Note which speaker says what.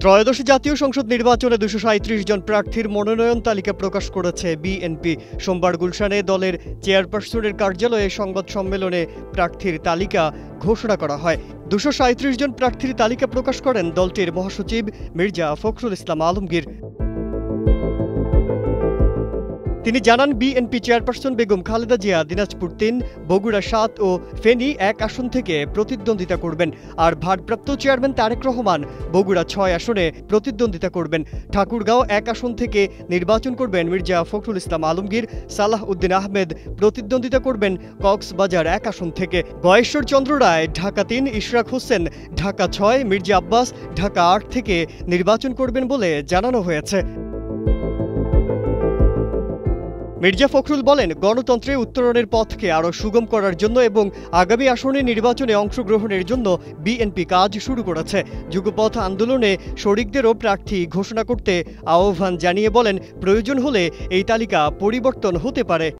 Speaker 1: ত্রয়োদশ জাতীয় সংসদ নির্বাচনে 237 জন প্রার্থীর মনোনয়ন তালিকা প্রকাশ করেছে বিএনপি। সোমবার গুলশানে দলের চেয়ারপারসনের কার্যালয়ে সংবাদ সম্মেলনে প্রার্থীর তালিকা ঘোষণা করা হয়। 237 জন প্রার্থীর তালিকা প্রকাশ করেন দলটির মহাসচিব মির্জা ফখরুল ইসলাম আলমগীর। তিনি জানান, বিএনপি চেয়ারপারসন বেগম খালেদা জিয়া দিনাজপুর 3, বগুড়া 7 ও ফেনী 1 আসন থেকে প্রতিদ্বন্দ্বিতা করবেন। আর ভারপ্রাপ্ত চেয়ারম্যান তারেক রহমান বগুড়া 6 আসনে প্রতিদ্বন্দ্বিতা করবেন। ঠাকুরগাঁও 1 আসন থেকে নির্বাচন করবেন মির্জা ফখরুল ইসলাম আলমগীর। সালাহ উদ্দিন আহমেদ প্রতিদ্বন্দ্বিতা করবেন কক্সবাজার 1 আসন থেকে। গয়েশ্বর চন্দ্র রায় ঢাকা 3, ইশরাক হোসেন ঢাকা 6, মির্জা আব্বাস ঢাকা 8 থেকে নির্বাচন করবেন বলে জানানো হয়েছে। মির্জা ফখরুল বলেন, গণতন্ত্রে উত্তরণের পথকে আরও সুগম করার জন্য এবং আগামী আসনে নির্বাচনে অংশগ্রহণের জন্য বিএনপি কাজ শুরু করেছে। যুগপথ আন্দোলনে শরিকদেরও প্রার্থী ঘোষণা করতে আহ্বান জানিয়ে বলেন, প্রয়োজন হলে এই তালিকা পরিবর্তন হতে পারে।